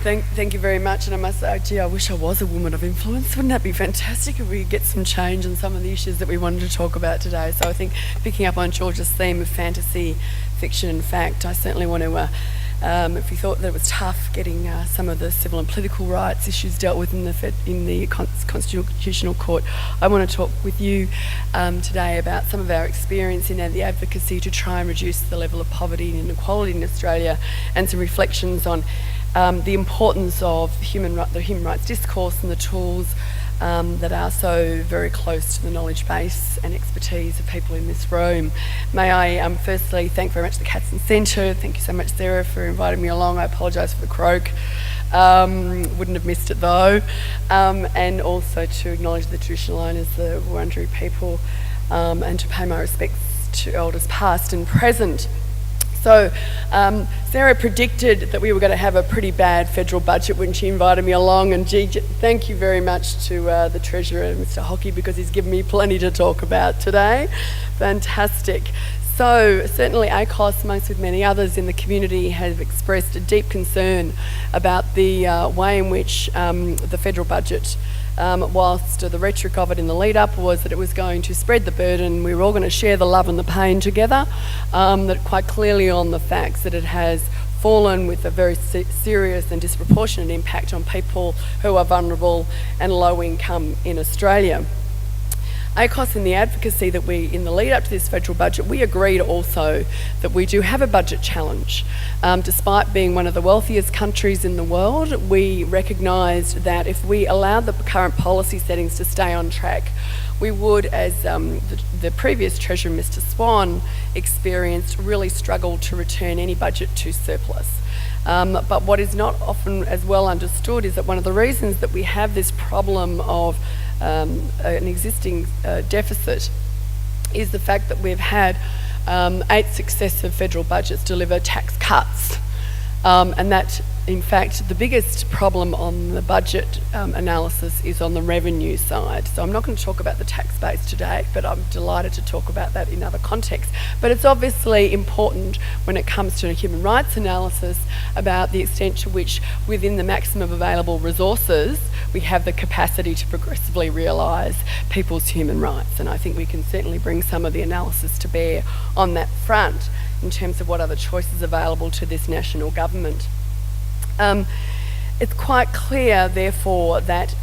Thank you very much, and I must say, gee, I wish I was a woman of influence. Wouldn't that be fantastic if we could get some change on some of the issues that we wanted to talk about today? So I think picking up on George's theme of fantasy, fiction and fact, I certainly want to, if you thought that it was tough getting some of the civil and political rights issues dealt with in the Constitutional Court, I want to talk with you today about some of our experience in the advocacy to try and reduce the level of poverty and inequality in Australia, and some reflections on the importance of the human rights discourse and the tools that are so very close to the knowledge base and expertise of people in this room. May I firstly thank very much the Castan Centre. Thank you so much, Sarah, for inviting me along. I apologise for the croak. Wouldn't have missed it though. And also to acknowledge the traditional owners, the Wurundjeri people, and to pay my respects to elders past and present. So Sarah predicted that we were going to have a pretty bad federal budget when she invited me along, and gee, thank you very much to the Treasurer, Mr Hockey, because he's given me plenty to talk about today. Fantastic. So certainly ACOSS, amongst with many others in the community, have expressed a deep concern about the way in which the federal budget, whilst the rhetoric of it in the lead up was that it was going to spread the burden, we were all going to share the love and the pain together, that quite clearly on the facts that it has fallen with a very serious and disproportionate impact on people who are vulnerable and low income in Australia. ACOSS, in the advocacy that in the lead up to this federal budget, we agreed also that we do have a budget challenge. Despite being one of the wealthiest countries in the world, we recognised that if we allowed the current policy settings to stay on track, we would, as the previous Treasurer, Mr Swan, experienced, really struggle to return any budget to surplus. But what is not often as well understood is that one of the reasons that we have this problem of an existing deficit is the fact that we've had 8 successive federal budgets deliver tax cuts, and that in fact the biggest problem on the budget analysis is on the revenue side. So I'm not going to talk about the tax base today, but I'm delighted to talk about that in other contexts. But it's obviously important when it comes to a human rights analysis about the extent to which within the maximum available resources we have the capacity to progressively realise people's human rights. And I think we can certainly bring some of the analysis to bear on that front in terms of what are the choices available to this national government. It's quite clear, therefore, that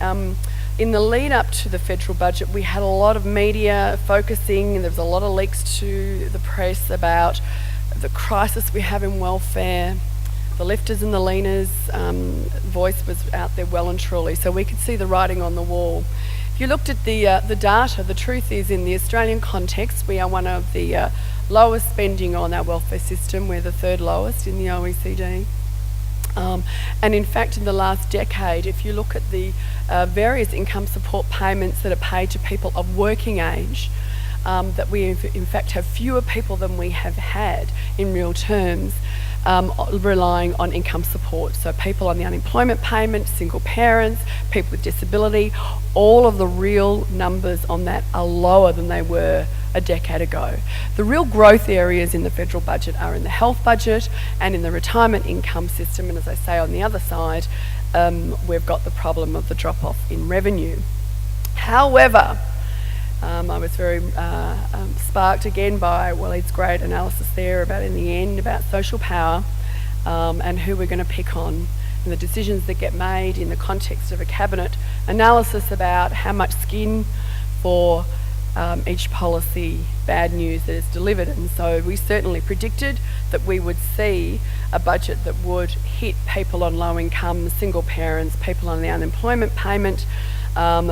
in the lead up to the federal budget, we had a lot of media focusing, and there was a lot of leaks to the press about the crisis we have in welfare. The lefters and the leaners' voice was out there well and truly, so we could see the writing on the wall. If you looked at the data, the truth is, in the Australian context, we are one of the lowest spending on our welfare system. We're the 3rd lowest in the OECD. And in fact, in the last decade, if you look at the various income support payments that are paid to people of working age, that we in fact have fewer people than we have had in real terms relying on income support. So people on the unemployment payment, single parents, people with disability, all of the real numbers on that are lower than they were a decade ago. The real growth areas in the federal budget are in the health budget and in the retirement income system, and as I say, on the other side, we've got the problem of the drop-off in revenue. However, I was very sparked again by Waleed's great analysis there about, in the end, about social power and who we're going to pick on, and the decisions that get made in the context of a cabinet analysis about how much skin for each policy bad news that is delivered. And so we certainly predicted that we would see a budget that would hit people on low income, single parents, people on the unemployment payment,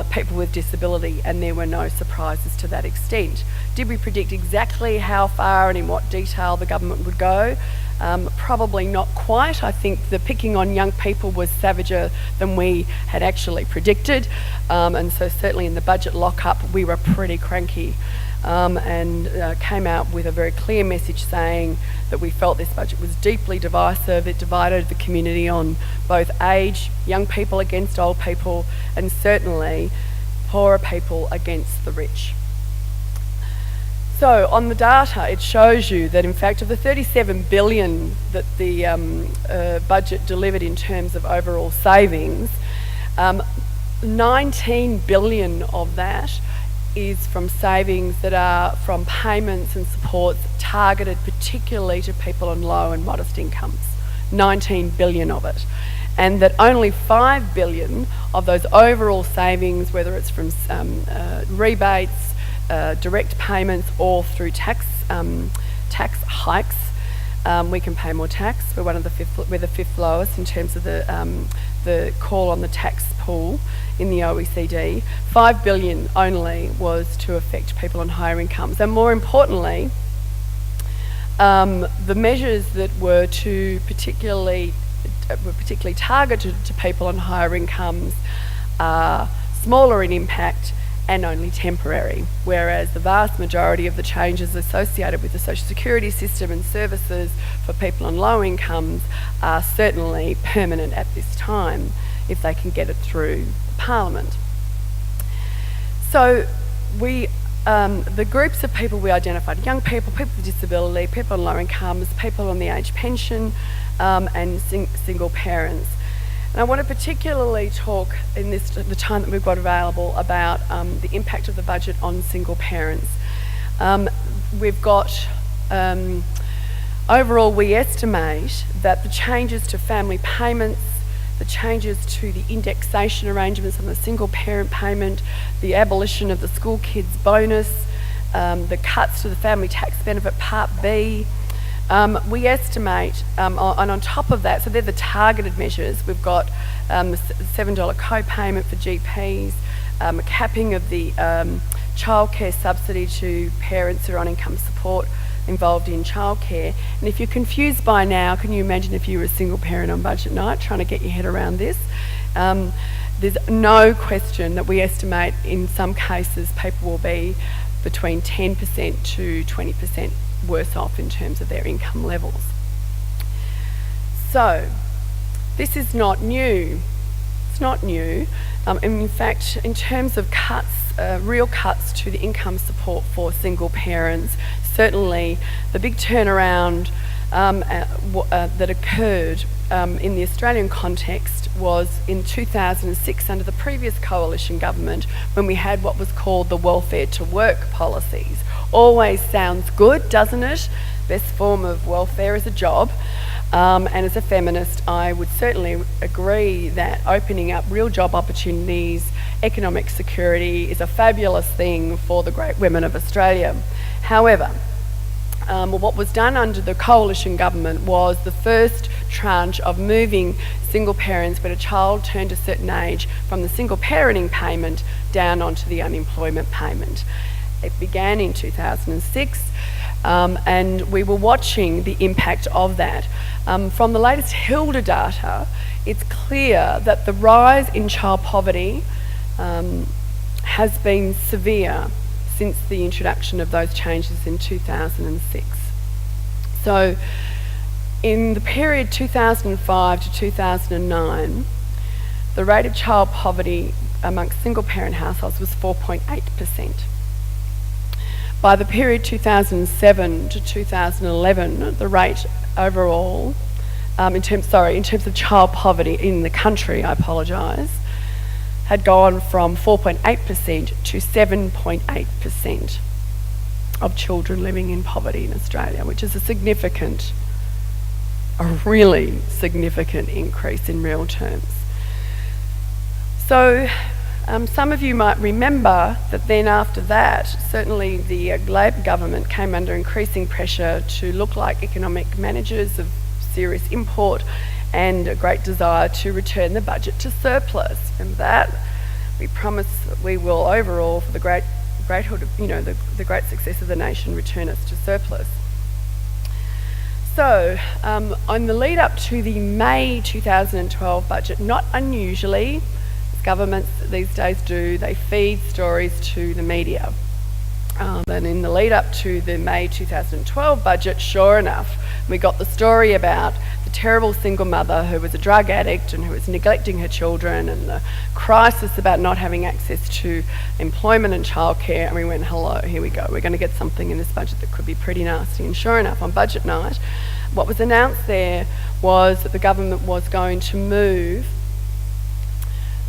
people with disability, and there were no surprises to that extent. Did we predict exactly how far and in what detail the government would go? Probably not quite. I think the picking on young people was savager than we had actually predicted, and so certainly in the budget lock-up we were pretty cranky, and came out with a very clear message saying that we felt this budget was deeply divisive. It divided the community on both age, young people against old people, and certainly poorer people against the rich. So on the data, it shows you that in fact of the 37 billion that the budget delivered in terms of overall savings, 19 billion of that is from savings that are from payments and supports targeted particularly to people on low and modest incomes. 19 billion of it. And that only 5 billion of those overall savings, whether it's from rebates, direct payments, or through tax hikes, we can pay more tax. We're the fifth lowest in terms of the call on the tax pool in the OECD. 5 billion only was to affect people on higher incomes, and more importantly, the measures that were particularly targeted to people on higher incomes are smaller in impact and only temporary, whereas the vast majority of the changes associated with the social security system and services for people on low incomes are certainly permanent at this time if they can get it through Parliament. So the groups of people we identified: young people, people with disability, people on low incomes, people on the age pension, and single parents. And I want to particularly talk in the time that we've got available about the impact of the budget on single parents. We've got, overall we estimate that the changes to family payments, the changes to the indexation arrangements on the single parent payment, the abolition of the school kids bonus, the cuts to the family tax benefit Part B, we estimate, and on top of that, so they're the targeted measures. We've got the $7 co-payment for GPs, a capping of the childcare subsidy to parents who are on income support involved in childcare. And if you're confused by now, can you imagine if you were a single parent on budget night trying to get your head around this? There's no question that we estimate in some cases people will be between 10% to 20% worse off in terms of their income levels. So this is not new. It's not new. In fact, in terms of cuts, real cuts to the income support for single parents, certainly the big turnaround that occurred in the Australian context was in 2006 under the previous coalition government, when we had what was called the welfare to work policies. Always sounds good, doesn't it? Best form of welfare is a job. And as a feminist, I would certainly agree that opening up real job opportunities, economic security is a fabulous thing for the great women of Australia. However, what was done under the coalition government was the first tranche of moving single parents when a child turned a certain age from the single parenting payment down onto the unemployment payment. It began in 2006, and we were watching the impact of that. From the latest HILDA data, it's clear that the rise in child poverty has been severe since the introduction of those changes in 2006. So in the period 2005 to 2009, the rate of child poverty amongst single parent households was 4.8%. By the period 2007 to 2011, the rate overall, in terms of child poverty in the country, had gone from 4.8% to 7.8% of children living in poverty in Australia, which is a really significant increase in real terms. So some of you might remember that then after that, certainly the Labor government came under increasing pressure to look like economic managers of serious import and a great desire to return the budget to surplus. And that we promise that we will overall, for the great success of the nation, return us to surplus. So, on the lead up to the May 2012 budget, not unusually, as governments these days do, they feed stories to the media. And in the lead up to the May 2012 budget, sure enough, we got the story about the terrible single mother who was a drug addict and who was neglecting her children, and the crisis about not having access to employment and childcare. And we went, hello, here we go. We're going to get something in this budget that could be pretty nasty. And sure enough, on budget night, what was announced there was that the government was going to move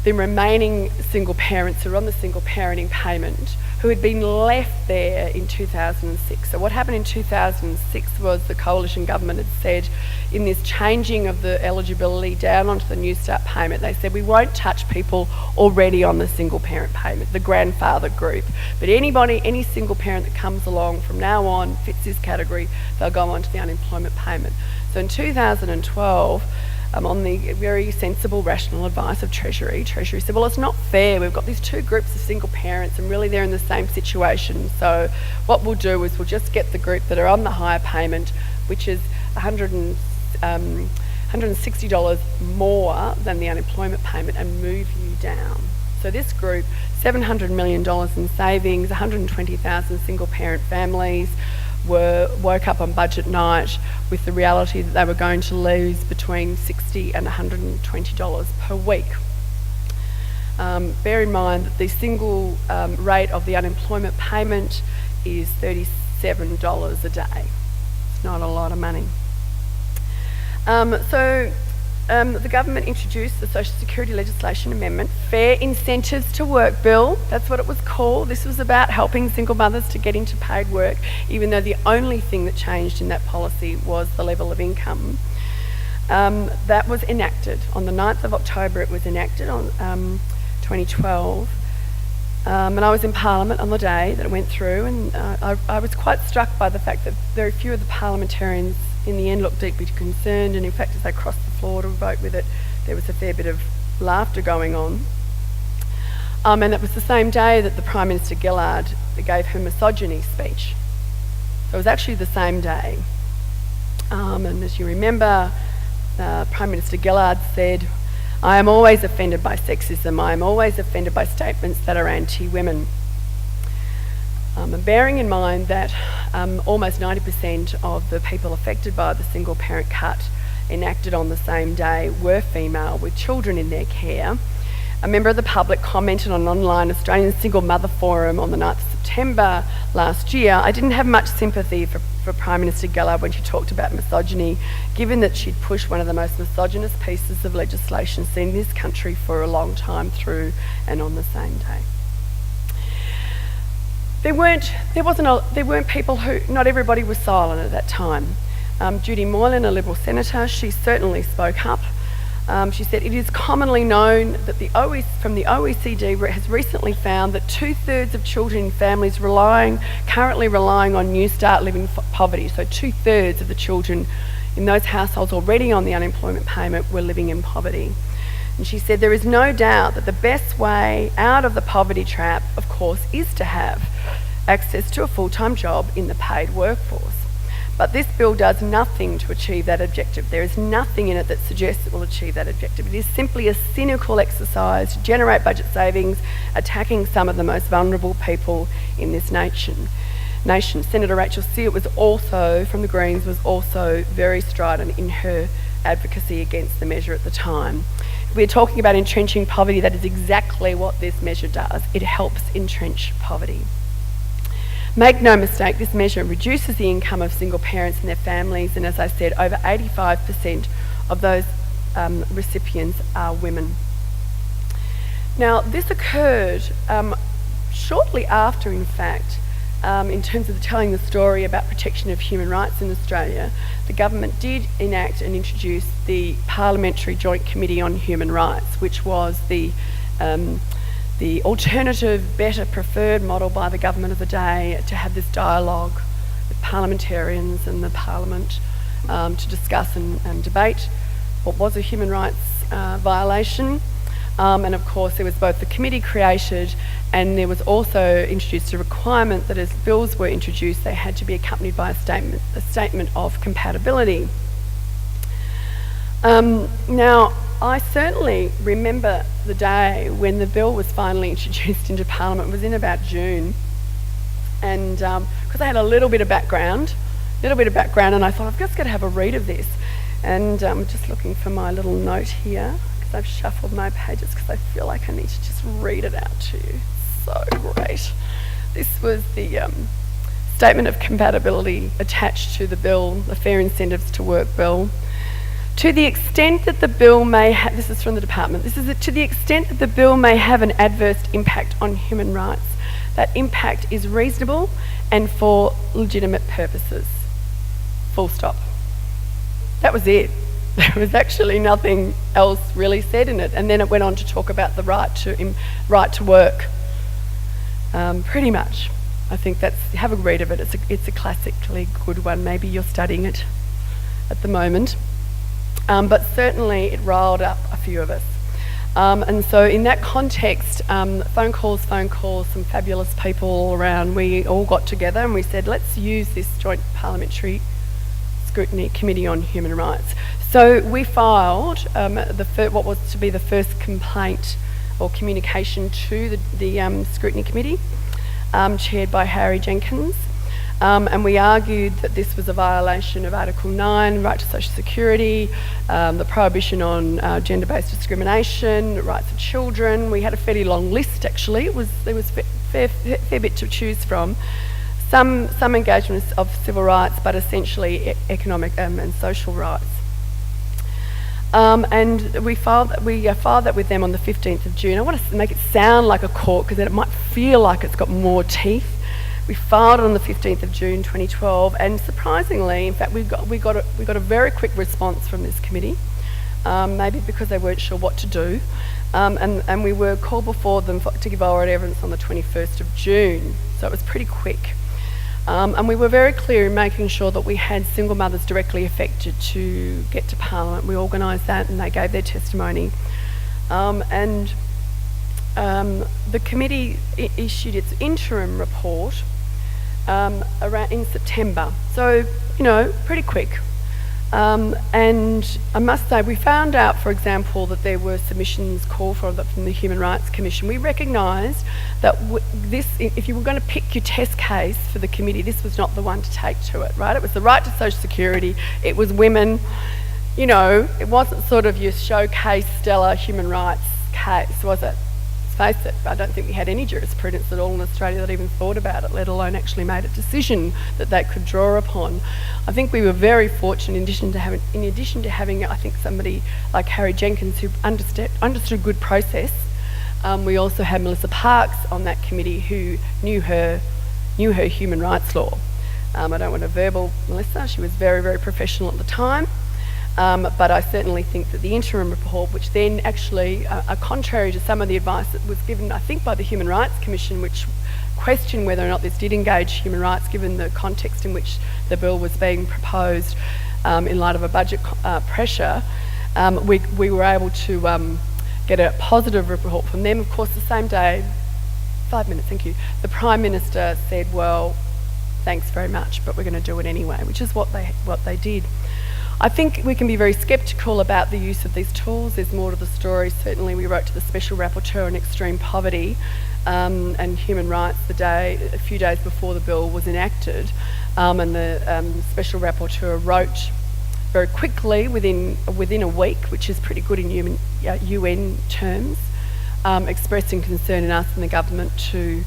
the remaining single parents who were on the single parenting payment, who had been left there in 2006. So what happened in 2006 was the coalition government had said, in this changing of the eligibility down onto the New Start payment, they said we won't touch people already on the single parent payment, the grandfather group. But anybody, any single parent that comes along from now on, fits this category, they'll go on to the unemployment payment. So in 2012, on the very sensible, rational advice of Treasury said, well, it's not fair. We've got these two groups of single parents and really they're in the same situation. So what we'll do is we'll just get the group that are on the higher payment, which is $160 more than the unemployment payment, and move you down. So this group, $700 million in savings, 120,000 single parent families, woke up on budget night with the reality that they were going to lose between $60 and $120 per week. Bear in mind that the single rate of the unemployment payment is $37 a day. It's not a lot of money. The government introduced the Social Security Legislation Amendment, Fair Incentives to Work Bill. That's what it was called. This was about helping single mothers to get into paid work, even though the only thing that changed in that policy was the level of income. That was enacted on the 9th of October. It was enacted on 2012. And I was in Parliament on the day that it went through, and I was quite struck by the fact that very few of the parliamentarians in the end looked deeply concerned, and in fact as they crossed the floor to vote with it, there was a fair bit of laughter going on. And it was the same day that the Prime Minister Gillard gave her misogyny speech. So it was actually the same day. And as you remember, Prime Minister Gillard said, "I am always offended by sexism. I am always offended by statements that are anti-women." And bearing in mind that almost 90% of the people affected by the single parent cut enacted on the same day were female with children in their care, a member of the public commented on an online Australian Single Mother Forum on the 9th of September last year. I didn't have much sympathy for Prime Minister Gillard when she talked about misogyny, given that she'd pushed one of the most misogynist pieces of legislation seen in this country for a long time through and on the same day. There weren't people who, not everybody was silent at that time. Judy Moylan, a Liberal senator, she certainly spoke up. She said, "It is commonly known that from the OECD has recently found that 2/3 of children in families currently relying on New Start live in poverty." So 2/3 of the children in those households already on the unemployment payment were living in poverty. And she said, "There is no doubt that the best way out of the poverty trap, of course, is to have access to a full-time job in the paid workforce. But this bill does nothing to achieve that objective. There is nothing in it that suggests it will achieve that objective. It is simply a cynical exercise to generate budget savings, attacking some of the most vulnerable people in this nation. Senator Rachel Searle was also, from the Greens, was also very strident in her advocacy against the measure at the time. If we're talking about entrenching poverty, that is exactly what this measure does. It helps entrench poverty. Make no mistake, this measure reduces the income of single parents and their families, and as I said, over 85% of those recipients are women. Now, this occurred shortly after, in fact, in terms of telling the story about protection of human rights in Australia, the government did enact and introduce the Parliamentary Joint Committee on Human Rights, which was the alternative, better, preferred model by the government of the day to have this dialogue with parliamentarians and the Parliament to discuss and debate what was a human rights violation. And of course there was both the committee created, and there was also introduced a requirement that as bills were introduced they had to be accompanied by a statement of compatibility. Now, I certainly remember the day when the bill was finally introduced into Parliament. It was in about June, and because I had a little bit of background, and I thought, I've just got to have a read of this. And I'm just looking for my little note here, because I've shuffled my pages because I feel like I need to just read it out to you. So great. This was the Statement of Compatibility attached to the bill, the Fair Incentives to Work bill. To the extent that the bill may have, this is from the department, this is to the extent that the bill may have an adverse impact on human rights, that impact is reasonable and for legitimate purposes. Full stop. That was it. There was actually nothing else really said in it. And then it went on to talk about the right to work. Pretty much. I think have a read of it. It's a classically good one. Maybe you're studying it at the moment. But certainly it riled up a few of us. And so in that context, phone calls, some fabulous people all around, we all got together and we said, let's use this Joint Parliamentary Scrutiny Committee on Human Rights. So we filed what was to be the first complaint or communication to the Scrutiny Committee, chaired by Harry Jenkins. And we argued that this was a violation of Article 9, right to social security, the prohibition on gender-based discrimination, rights of children. We had a fairly long list, actually. There was a fair bit to choose from. Some engagements of civil rights, but essentially economic and social rights. And we filed that with them on the 15th of June. I want to make it sound like a court because then it might feel like it's got more teeth. We filed it on the 15th of June 2012, and surprisingly, in fact, we got a very quick response from this committee, maybe because they weren't sure what to do, and we were called before them to give oral evidence on the 21st of June, so it was pretty quick. And we were very clear in making sure that we had single mothers directly affected to get to Parliament. We organised that and they gave their testimony. The committee issued its interim report around in September, so pretty quick. And I must say, we found out, for example, that there were submissions called for from the Human Rights Commission. We recognised that if you were going to pick your test case for the committee, this was not the one to take to it, right? It was the right to social security, it was women, it wasn't sort of your showcase stellar human rights case, was it? Let's face it, I don't think we had any jurisprudence at all in Australia that even thought about it, let alone actually made a decision that they could draw upon. I think we were very fortunate in addition to having I think somebody like Harry Jenkins who understood good process. We also had Melissa Parks on that committee who knew her human rights law. I don't want to verbal Melissa, she was very, very professional at the time. But I certainly think that the interim report, which then actually, contrary to some of the advice that was given, I think, by the Human Rights Commission, which questioned whether or not this did engage human rights, given the context in which the bill was being proposed in light of a budget pressure, we were able to get a positive report from them. Of course, the same day, 5 minutes, thank you, the Prime Minister said, well, thanks very much, but we're going to do it anyway, which is what they did. I think we can be very sceptical about the use of these tools. There's more to the story. Certainly we wrote to the Special Rapporteur on Extreme Poverty and Human Rights a few days before the bill was enacted, and the Special Rapporteur wrote very quickly, within a week, which is pretty good in UN terms, expressing concern in asking the government to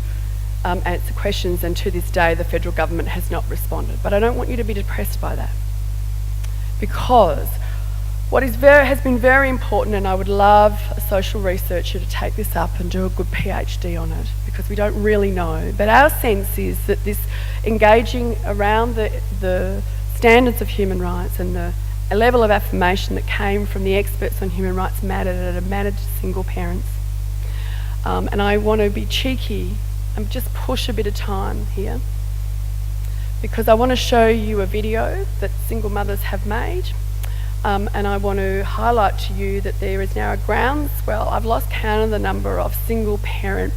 answer questions, and to this day the federal government has not responded. But I don't want you to be depressed by that, because what has been very important, and I would love a social researcher to take this up and do a good PhD on it, because we don't really know, but our sense is that this engaging around the standards of human rights and the level of affirmation that came from the experts on human rights mattered, and it mattered to single parents. And I want to be cheeky and just push a bit of time here, because I want to show you a video that single mothers have made, and I want to highlight to you that there is now a groundswell. I've lost count of the number of single parent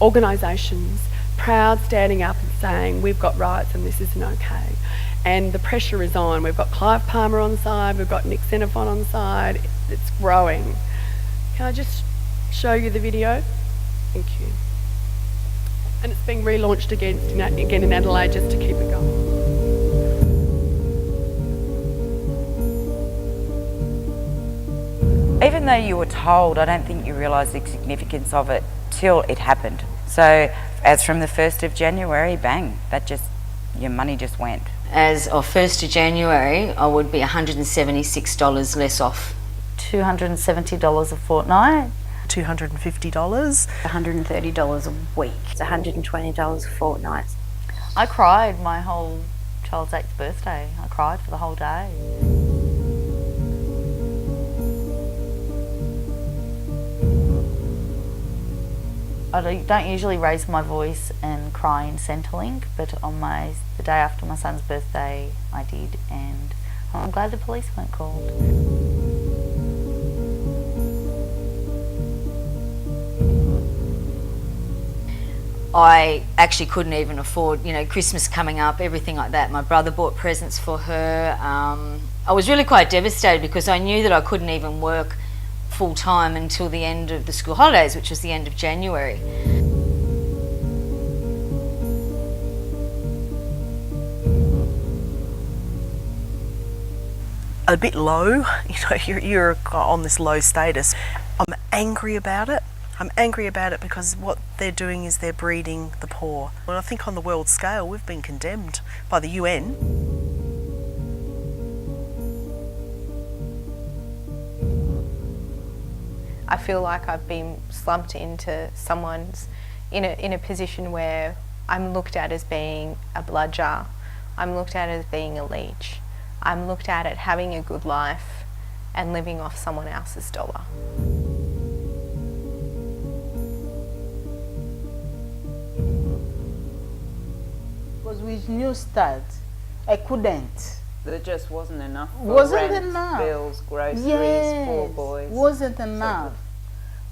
organisations proud, standing up and saying we've got rights and this isn't okay. And the pressure is on. We've got Clive Palmer on side, we've got Nick Xenophon on side. It's growing. Can I just show you the video? Thank you. And it's being relaunched again in Adelaide just to keep it going. Even though you were told, I don't think you realised the significance of it till it happened. So as from the 1st of January, bang, your money just went. As of 1st of January, I would be $176 less off. $270 a fortnight. $250. $130 a week. It's $120 a fortnight. I cried my whole child's 8th birthday. I cried for the whole day. I don't usually raise my voice and cry in Centrelink, but on the day after my son's birthday, I did, and I'm glad the police weren't called. I actually couldn't even afford, Christmas coming up, everything like that. My brother bought presents for her. I was really quite devastated because I knew that I couldn't even work full time until the end of the school holidays, which was the end of January. A bit low, you're on this low status. I'm angry about it. I'm angry about it because what they're doing is they're breeding the poor. And I think on the world scale, we've been condemned by the UN. I feel like I've been slumped into someone's, in a position where I'm looked at as being a bludger, I'm looked at as being a leech, I'm looked at as having a good life and living off someone else's dollar. Because with New Start, I couldn't. There just wasn't enough for Wasn't rent, enough. bills, groceries, Yes, poor boys. wasn't enough.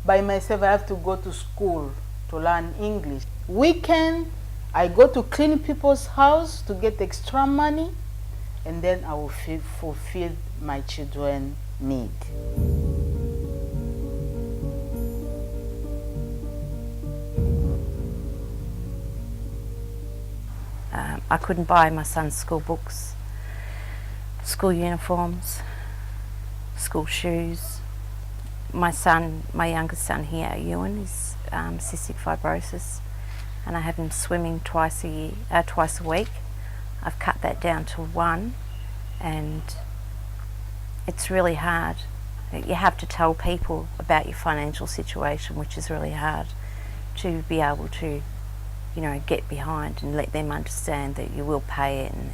By myself, I have to go to school to learn English. Weekend, I go to clean people's house to get extra money, and then I will fulfill my children's need. I couldn't buy my son's school books, school uniforms, school shoes. My youngest son here, Ewan, is cystic fibrosis, and I have him swimming twice a week. I've cut that down to one, and it's really hard. You have to tell people about your financial situation, which is really hard, to be able to get behind and let them understand that you will pay it, and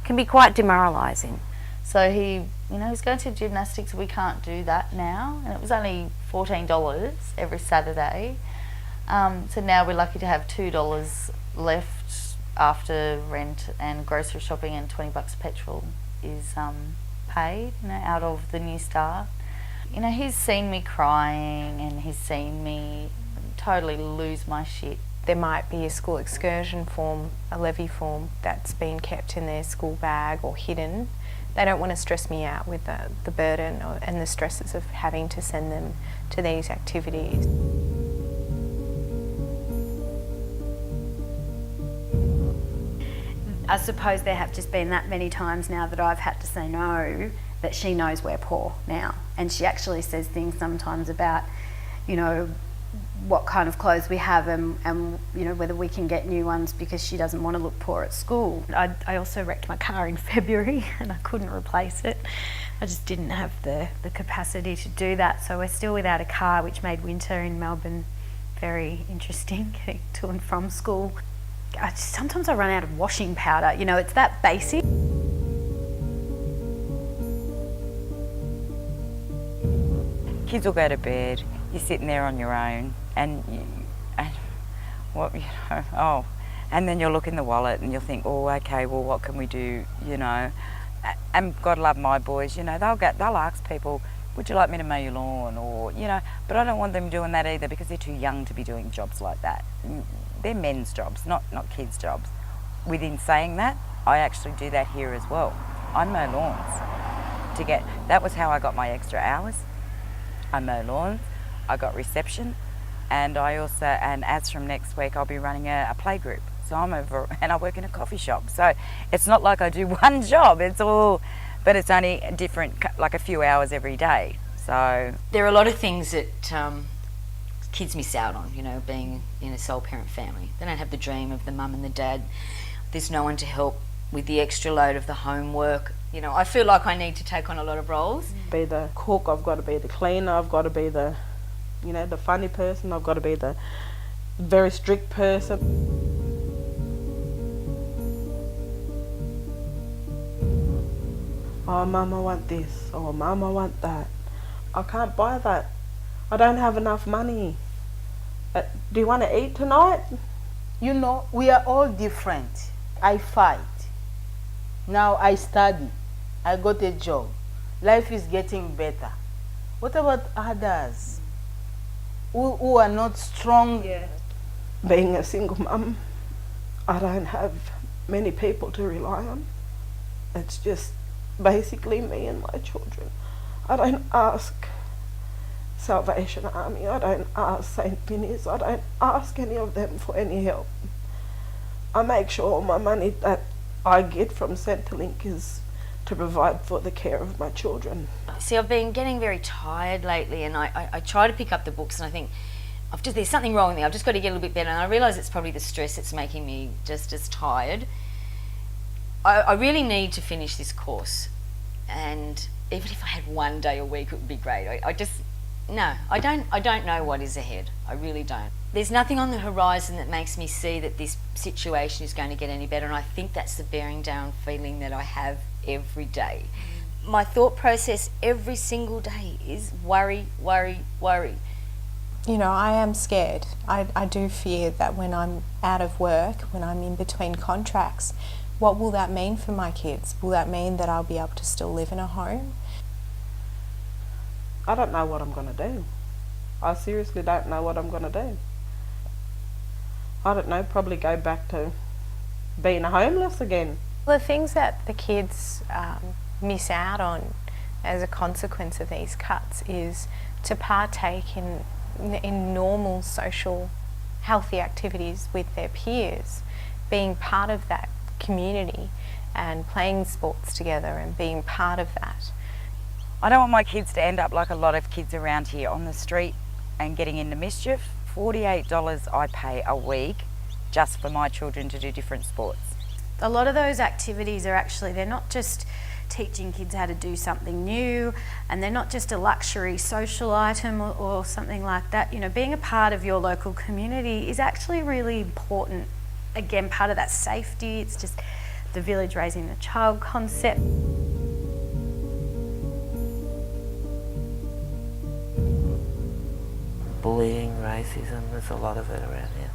can be quite demoralising. So he's going to gymnastics. We can't do that now, and it was only $14 every Saturday. So now we're lucky to have $2 left after rent and grocery shopping, and $20 petrol is paid out of the New Start. He's seen me crying, and he's seen me totally lose my shit. There might be a school excursion form, a levy form that's been kept in their school bag or hidden. They don't want to stress me out with the burden and the stresses of having to send them to these activities. I suppose there have just been that many times now that I've had to say no, that she knows we're poor now. And she actually says things sometimes about, what kind of clothes we have and whether we can get new ones, because she doesn't want to look poor at school. I also wrecked my car in February and I couldn't replace it. I just didn't have the capacity to do that, so we're still without a car, which made winter in Melbourne very interesting, getting to and from school. Sometimes I run out of washing powder, it's that basic. Kids will go to bed, you're sitting there on your own, and and then you'll look in the wallet and you'll think, oh, okay, well, what can we do, And God love my boys, they'll ask people, would you like me to mow your lawn, or but I don't want them doing that either, because they're too young to be doing jobs like that. They're men's jobs, not kids' jobs. Within saying that, I actually do that here as well. I mow lawns that was how I got my extra hours. I mow lawns, I got reception, and as from next week, I'll be running a play group. So I'm over, and I work in a coffee shop. So it's not like I do one job, it's all but it's only different, like a few hours every day. So There are a lot of things that kids miss out on, you know, being in a sole parent family. They don't have the dream of the mum and the dad. There's no one to help with the extra load of the homework. You know, I feel like I need to take on a lot of roles. Be the cook, I've got to be the cleaner, I've got to be the, you know, the funny person, I've got to be the very strict person. Oh, Mum, I want this. Oh, Mum, I want that. I can't buy that. I don't have enough money. Do you want to eat tonight? You know, we are all different. I fight. Now I study. I got a job. Life is getting better. What about others who are not strong? Yeah. Being a single mum, I don't have many people to rely on. It's just basically me and my children. I don't ask Salvation Army, I don't ask St. Vinny's, I don't ask any of them for any help. I make sure all my money that I get from Centrelink is to provide for the care of my children. See, I've been getting very tired lately, and I try to pick up the books, and I think there's something wrong with me. I've just got to get a little bit better, and I realise it's probably the stress that's making me just as tired. I really need to finish this course, and even if I had one day a week, it would be great. I don't know what is ahead. I really don't. There's nothing on the horizon that makes me see that this situation is going to get any better, and I think that's the bearing down feeling that I have every day. My thought process every single day is worry, worry, worry. You know, I am scared. I do fear that when I'm out of work, when I'm in between contracts, what will that mean for my kids? Will that mean that I'll be able to still live in a home? I don't know what I'm going to do. I seriously don't know what I'm going to do. I don't know, probably go back to being homeless again. The things that the kids miss out on as a consequence of these cuts is to partake in normal social healthy activities with their peers, being part of that community and playing sports together and being part of that. I don't want my kids to end up like a lot of kids around here on the street and getting into mischief. $48 I pay a week just for my children to do different sports. A lot of those activities are actually, they're not just teaching kids how to do something new, and they're not just a luxury social item or something like that. You know, being a part of your local community is actually really important. Again, part of that safety, it's just the village raising the child concept. Bullying, racism, there's a lot of it around here.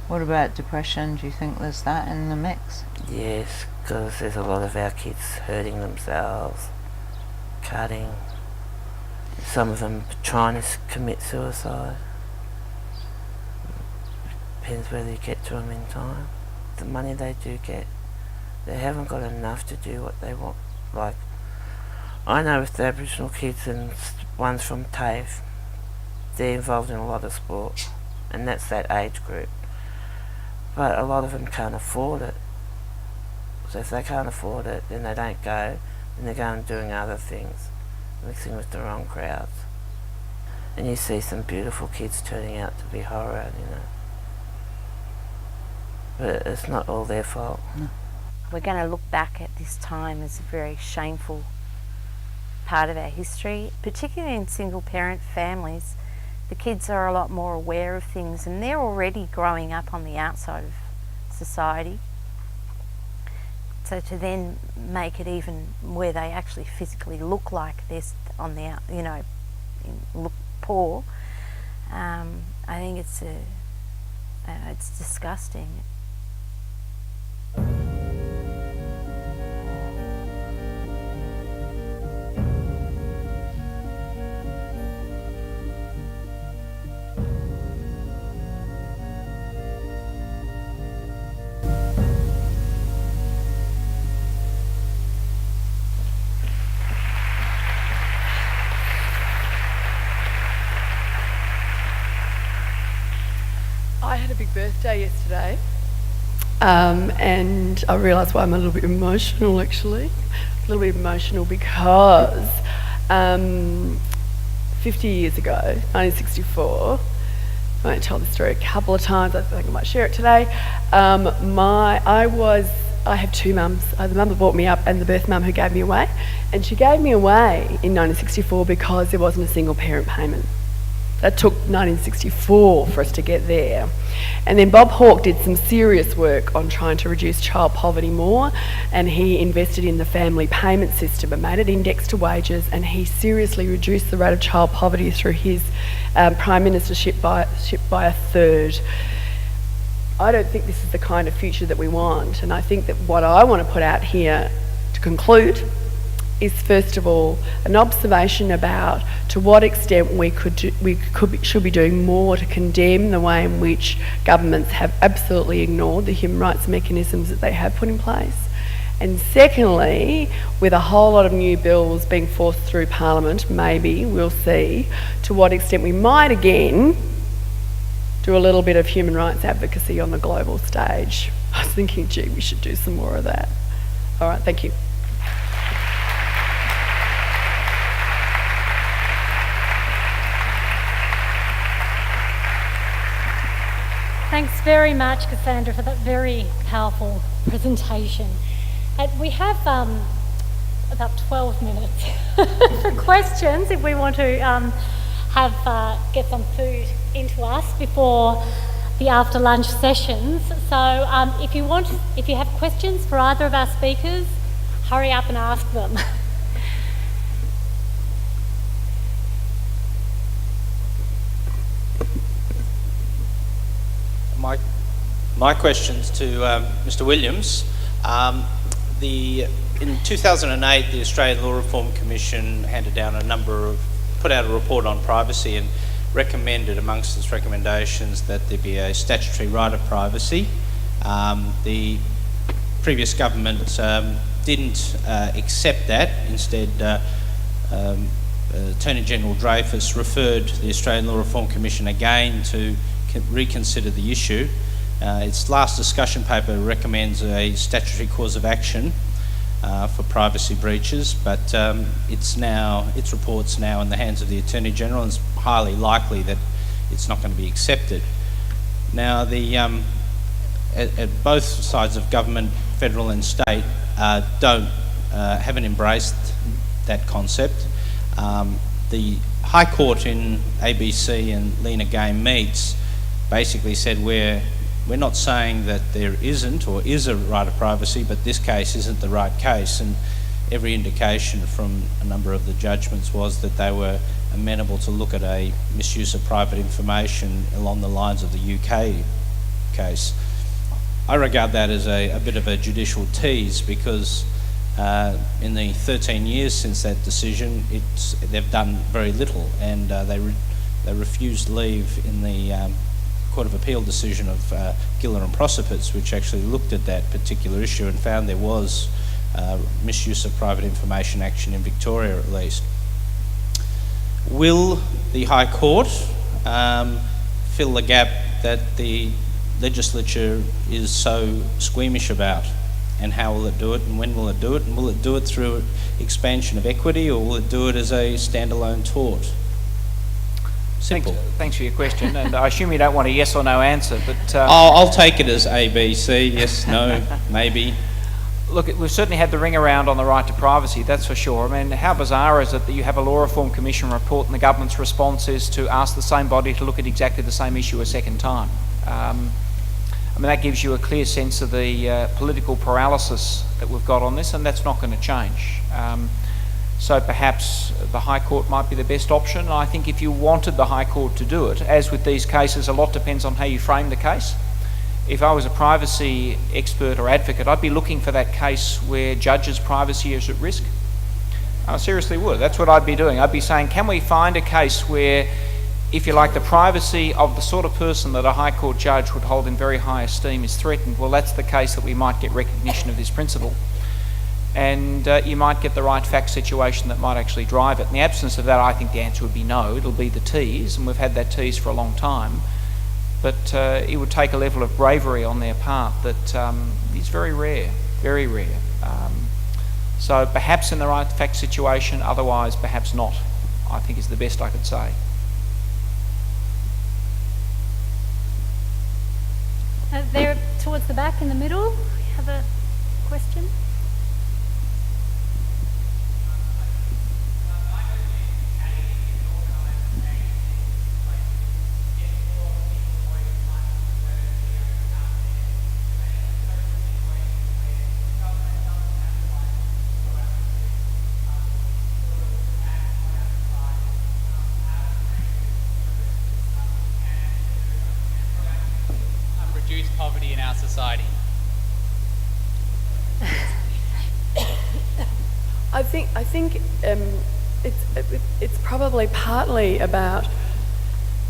What about depression? Do you think there's that in the mix? Yes, because there's a lot of our kids hurting themselves, cutting, some of them trying to commit suicide. Depends whether you get to them in time. The money they do get, they haven't got enough to do what they want. Like, I know with the Aboriginal kids and ones from TAFE, they're involved in a lot of sport, and that's that age group. But a lot of them can't afford it. So if they can't afford it, then they don't go, and they're going and doing other things, mixing with the wrong crowds. And you see some beautiful kids turning out to be horror, you know. But it's not all their fault. No. We're going to look back at this time as a very shameful part of our history, particularly in single parent families. The kids are a lot more aware of things, and they're already growing up on the outside of society. So to then make it even where they actually physically look like they're on the out, you know, look poor, I think it's disgusting. I had a big birthday yesterday, and I realised why I'm a little bit emotional actually. a little bit emotional because 50 years ago, 1964, I might tell this story a couple of times, I think I might share it today. I have two mums, the mum that brought me up and the birth mum who gave me away. And she gave me away in 1964 because there wasn't a single parent payment. That took 1964 for us to get there. And then Bob Hawke did some serious work on trying to reduce child poverty more, and he invested in the family payment system and made it indexed to wages, and he seriously reduced the rate of child poverty through his prime ministership by a third. I don't think this is the kind of future that we want, and I think that what I want to put out here to conclude is, first of all, an observation about to what extent should be doing more to condemn the way in which governments have absolutely ignored the human rights mechanisms that they have put in place. And secondly, with a whole lot of new bills being forced through Parliament, maybe, we'll see, to what extent we might again do a little bit of human rights advocacy on the global stage. I was thinking, gee, we should do some more of that. All right, thank you. Thanks very much, Cassandra, for that very powerful presentation. We have about 12 minutes for questions if we want to get some food into us before the after lunch sessions. So if you have questions for either of our speakers, hurry up and ask them. My questions to Mr. Williams. In 2008, the Australian Law Reform Commission put out a report on privacy and recommended, amongst its recommendations, that there be a statutory right of privacy. The previous government didn't accept that. Instead, Attorney General Dreyfus referred the Australian Law Reform Commission again to reconsider the issue. Its last discussion paper recommends a statutory cause of action for privacy breaches, but its report's now in the hands of the Attorney General, and it's highly likely that it's not going to be accepted. Now, at both sides of government, federal and state, haven't embraced that concept. The High Court in ABC and Lena Game Meats basically said we're not saying that there isn't or is a right of privacy, but this case isn't the right case, and every indication from a number of the judgments was that they were amenable to look at a misuse of private information along the lines of the UK case. I regard that as a bit of a judicial tease, because in the 13 years since that decision, they've done very little, and they refused leave in the Court of Appeal decision of Giller and Prosopitz, which actually looked at that particular issue and found there was misuse of private information action in Victoria, at least. Will the High Court fill the gap that the legislature is so squeamish about? And how will it do it, and when will it do it? And will it do it through expansion of equity, or will it do it as a standalone tort? Simple. Thanks for your question, and I assume you don't want a yes or no answer, but... I'll take it as A, B, C, yes, no, maybe. Look, we've certainly had the ring around on the right to privacy, that's for sure. I mean, how bizarre is it that you have a Law Reform Commission report and the government's response is to ask the same body to look at exactly the same issue a second time? I mean, that gives you a clear sense of the political paralysis that we've got on this, and that's not going to change. So perhaps the High Court might be the best option. I think if you wanted the High Court to do it, as with these cases, a lot depends on how you frame the case. If I was a privacy expert or advocate, I'd be looking for that case where judges' privacy is at risk. I seriously would. That's what I'd be doing. I'd be saying, can we find a case where, if you like, the privacy of the sort of person that a High Court judge would hold in very high esteem is threatened? Well, that's the case that we might get recognition of this principle. And you might get the right fact situation that might actually drive it. In the absence of that, I think the answer would be no. It'll be the tease, and we've had that tease for a long time. But it would take a level of bravery on their part that is very rare, very rare. So perhaps in the right fact situation, otherwise perhaps not, I think is the best I could say. There towards the back in the middle, you have a question? Reduce poverty in our society? I think it's probably partly about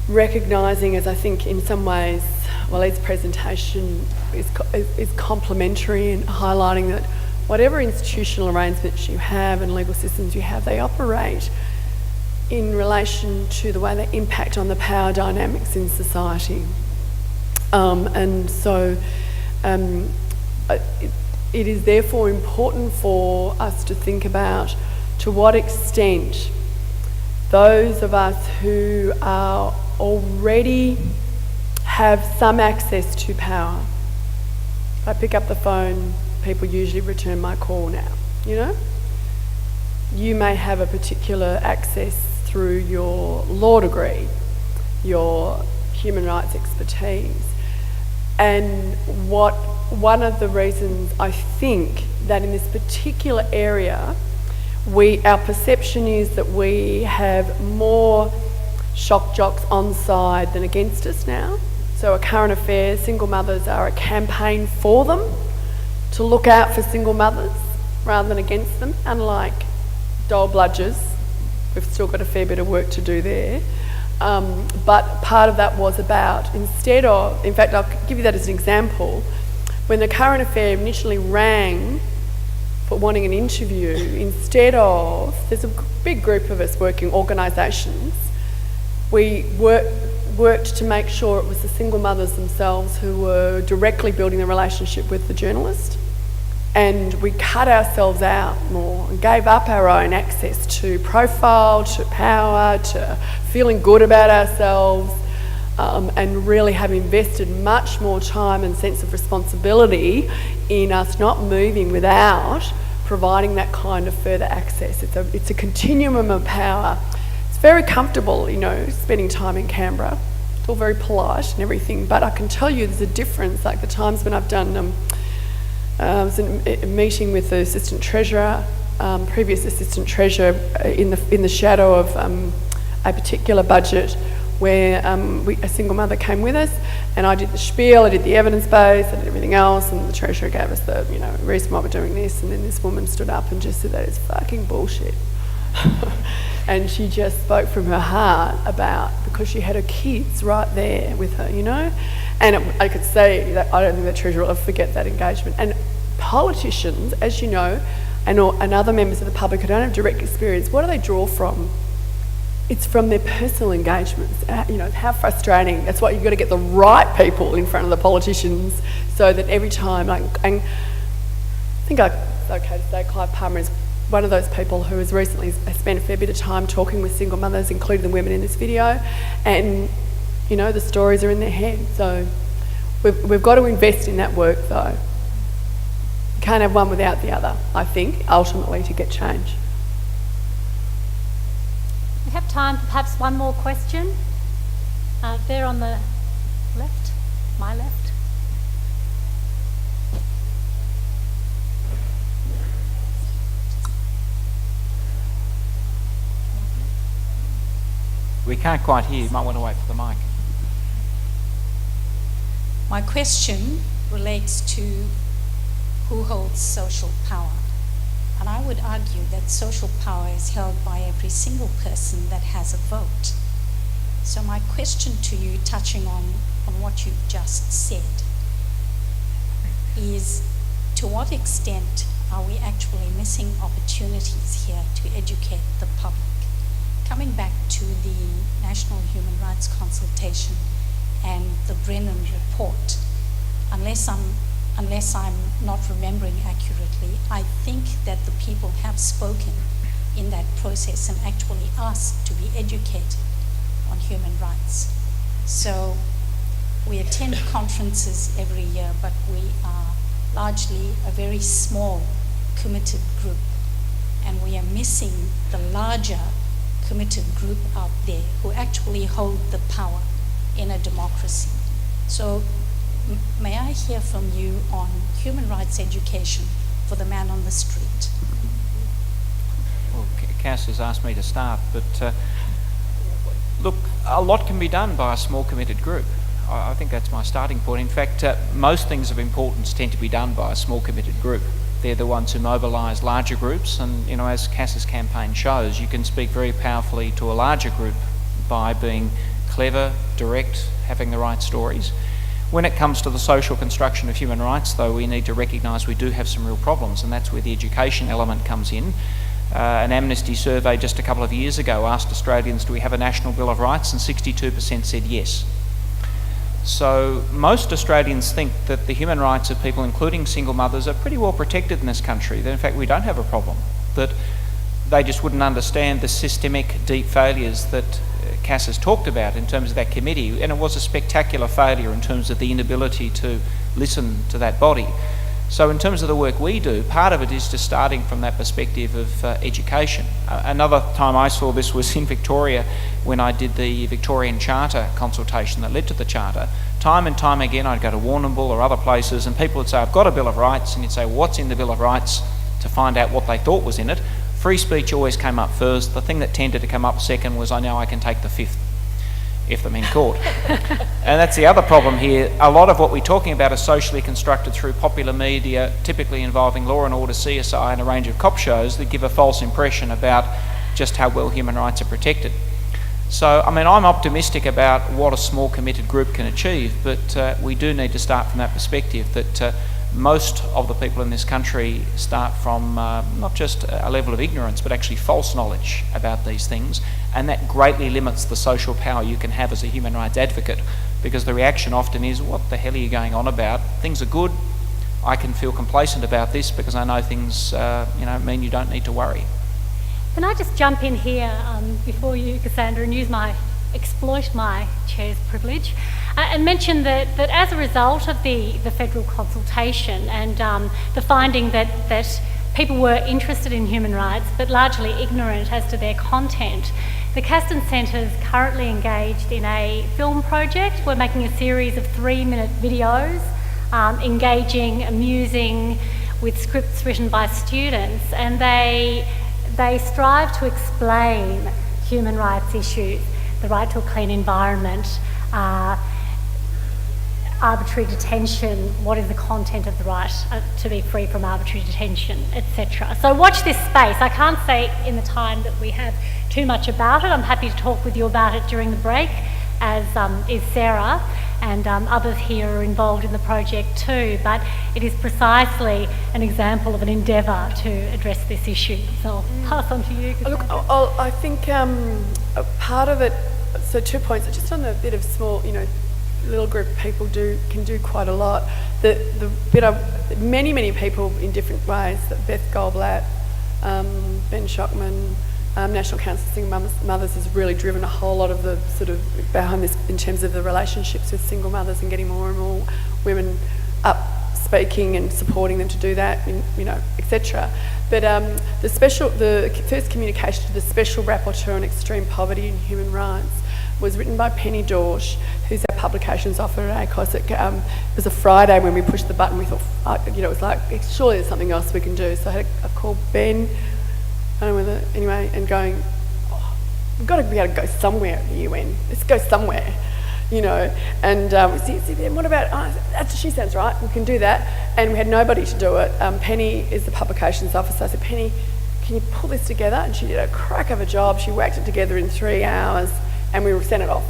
recognising, as I think in some ways, well, Ed's presentation is complementary in highlighting that whatever institutional arrangements you have and legal systems you have, they operate in relation to the way they impact on the power dynamics in society. And so it is therefore important for us to think about to what extent those of us who are already have some access to power. If I pick up the phone, people usually return my call now, you know? You may have a particular access through your law degree, your human rights expertise. And one of the reasons I think that in this particular area, our perception is that we have more shock jocks on side than against us now. So a current affairs, single mothers are a campaign for them to look out for single mothers rather than against them, unlike dole bludgers. We've still got a fair bit of work to do there. But part of that was about, instead of, in fact, I'll give you that as an example, when the current affair initially rang for wanting an interview, instead of, there's a big group of us working organisations, we worked to make sure it was the single mothers themselves who were directly building the relationship with the journalist. And we cut ourselves out more and gave up our own access to profile, to power, to feeling good about ourselves, and really have invested much more time and sense of responsibility in us not moving without providing that kind of further access. It's a continuum of power. It's very comfortable, you know, spending time in Canberra. It's all very polite and everything, but I can tell you there's a difference. Like the times when I've done I was in a meeting with the Assistant Treasurer, previous Assistant Treasurer, in the shadow of a particular budget where a single mother came with us, and I did the spiel, I did the evidence base, I did everything else, and the Treasurer gave us the reason why we're doing this, and then this woman stood up and just said that it's fucking bullshit. And she just spoke from her heart about, because she had her kids right there with her, you know? And I could say that I don't think the Treasurer will ever forget that engagement. And politicians, as you know, and other members of the public who don't have direct experience, what do they draw from? It's from their personal engagements. You know, how frustrating. That's why you've got to get the right people in front of the politicians so that every time, and I think it's okay to say Clive Palmer is one of those people who has recently spent a fair bit of time talking with single mothers, including the women in this video, and you know, the stories are in their head. So we've got to invest in that work though. You can't have one without the other, I think, ultimately to get change. We have time for perhaps one more question. There on the left, my left. We can't quite hear. You might want to wait for the mic. My question relates to who holds social power. And I would argue that social power is held by every single person that has a vote. So my question to you, touching on what you've just said, is to what extent are we actually missing opportunities here to educate the public? Coming back to the National Human Rights Consultation and the Brennan report, unless I'm unless I'm not remembering accurately, I think that the people have spoken in that process and actually asked to be educated on human rights. So we attend conferences every year, but we are largely a very small committed group, and we are missing the larger committed group out there who actually hold the power in a democracy. So may I hear from you on human rights education for the man on the street? Well, Cass has asked me to start, but look, a lot can be done by a small committed group. I think that's my starting point. In fact, most things of importance tend to be done by a small committed group. They're the ones who mobilise larger groups, and you know, as Cass's campaign shows, you can speak very powerfully to a larger group by being clever, direct, having the right stories. When it comes to the social construction of human rights, though, we need to recognise we do have some real problems, and that's where the education element comes in. An Amnesty survey just a couple of years ago asked Australians, do we have a National Bill of Rights? And 62% said yes. So most Australians think that the human rights of people, including single mothers, are pretty well protected in this country. That in fact we don't have a problem. That they just wouldn't understand the systemic deep failures that Cass has talked about in terms of that committee, and it was a spectacular failure in terms of the inability to listen to that body. So in terms of the work we do, part of it is just starting from that perspective of education. Another time I saw this was in Victoria when I did the Victorian Charter consultation that led to the Charter. Time and time again I'd go to Warrnambool or other places and people would say, I've got a Bill of Rights, and you'd say, what's in the Bill of Rights, to find out what they thought was in it. Free speech always came up first. The thing that tended to come up second was, I know I can take the fifth if I'm in court. And that's the other problem here. A lot of what we're talking about is socially constructed through popular media, typically involving Law and Order, CSI and a range of cop shows that give a false impression about just how well human rights are protected. So, I mean, I'm optimistic about what a small committed group can achieve, but we do need to start from that perspective that most of the people in this country start from not just a level of ignorance, but actually false knowledge about these things, and that greatly limits the social power you can have as a human rights advocate, because the reaction often is, what the hell are you going on about? Things are good, I can feel complacent about this because I know things mean you don't need to worry. Can I just jump in here before you, Cassandra, and exploit my chair's privilege and mention that as a result of the federal consultation and the finding that people were interested in human rights but largely ignorant as to their content, the Castan Centre is currently engaged in a film project. We're making a series of 3-minute videos, engaging, amusing, with scripts written by students, and they strive to explain human rights issues, the right to a clean environment, arbitrary detention, what is the content of the right to be free from arbitrary detention, etc. So watch this space. I can't say in the time that we have too much about it. I'm happy to talk with you about it during the break, as is Sarah, and others here are involved in the project too, but it is precisely an example of an endeavour to address this issue. So I'll pass on to you, Cassandra. Look, I think part of it, so 2 points, just on the bit of small, little group of people can do quite a lot. The bit of many people in different ways, Beth Goldblatt, Ben Schockman, National Council of Single Mothers has really driven a whole lot of the sort of behind this in terms of the relationships with single mothers and getting more and more women up speaking and supporting them to do that, etc. But the first communication to the Special Rapporteur on Extreme Poverty and Human Rights was written by Penny Dorsch, who's our publications officer at ACOSS. It was a Friday when we pushed the button. We thought, it was like, surely there's something else we can do. So I called Ben, I don't know whether, anyway, and going, we've got to be able to go somewhere at the UN. Let's go somewhere, And then what about, she sounds right, we can do that. And we had nobody to do it. Penny is the publications officer. I said, Penny, can you pull this together? And she did a crack of a job. She whacked it together in 3 hours and we sent it off.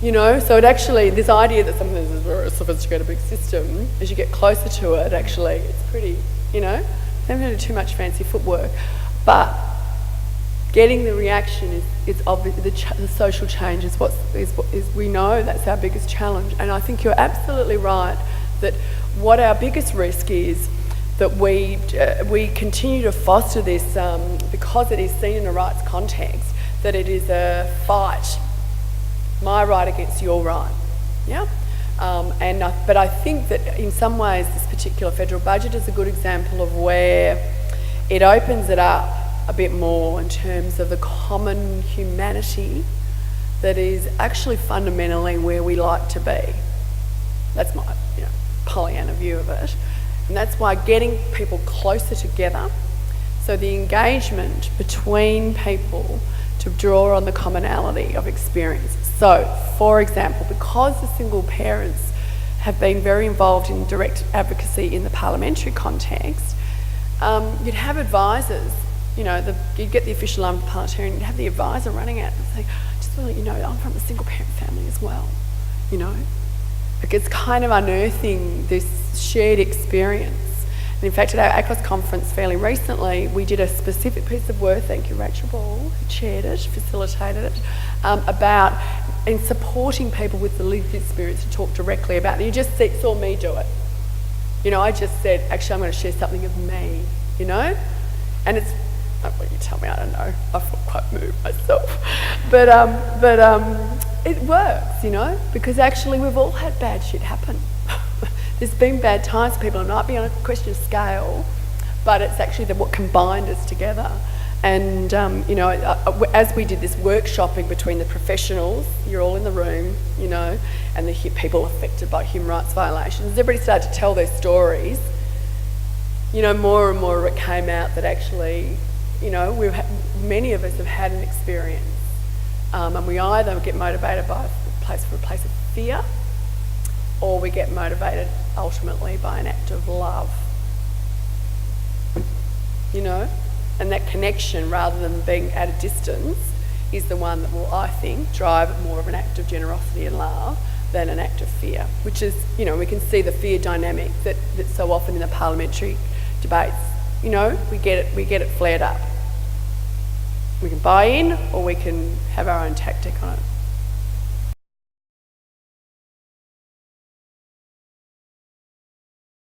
So it actually, this idea that something is a very sophisticated big system, as you get closer to it, actually, it's pretty, they don't do too much fancy footwork. But getting the reaction is obvious. The social change is we know that's our biggest challenge. And I think you're absolutely right that what our biggest risk is that we continue to foster this because it is seen in a rights context, that it is a fight, my right against your right, yeah? But I think that in some ways this particular federal budget is a good example of where it opens it up a bit more in terms of the common humanity that is actually fundamentally where we like to be. That's my Pollyanna view of it. And that's why getting people closer together, so the engagement between people to draw on the commonality of experiences. So, for example, because the single parents have been very involved in direct advocacy in the parliamentary context, you'd have advisors, you'd get the official arm of the parliamentarian, you'd have the advisor running out and say, just to let you know, I'm from a single parent family as well, Like it's kind of unearthing this shared experience. And in fact, at our ACOSS conference fairly recently, we did a specific piece of work, thank you Rachel Ball, who chaired it, facilitated it, about in supporting people with the lived experience to talk directly about it. You just saw me do it. I just said, actually I'm going to share something of me, And it's, well, you tell me, I don't know, I feel quite moved myself. But it works, because actually we've all had bad shit happen. There's been bad times for people. It might be on a question of scale, but it's actually what combined us together. And, as we did this workshopping between the professionals, you're all in the room, and the people affected by human rights violations, everybody started to tell their stories. More and more of it came out that actually, many of us have had an experience. And we either get motivated by a place of fear, or we get motivated ultimately by an act of love. And that connection, rather than being at a distance, is the one that will, I think, drive more of an act of generosity and love than an act of fear, which is, we can see the fear dynamic that's so often in the parliamentary debates. We get it flared up. We can buy in, or we can have our own tactic on it.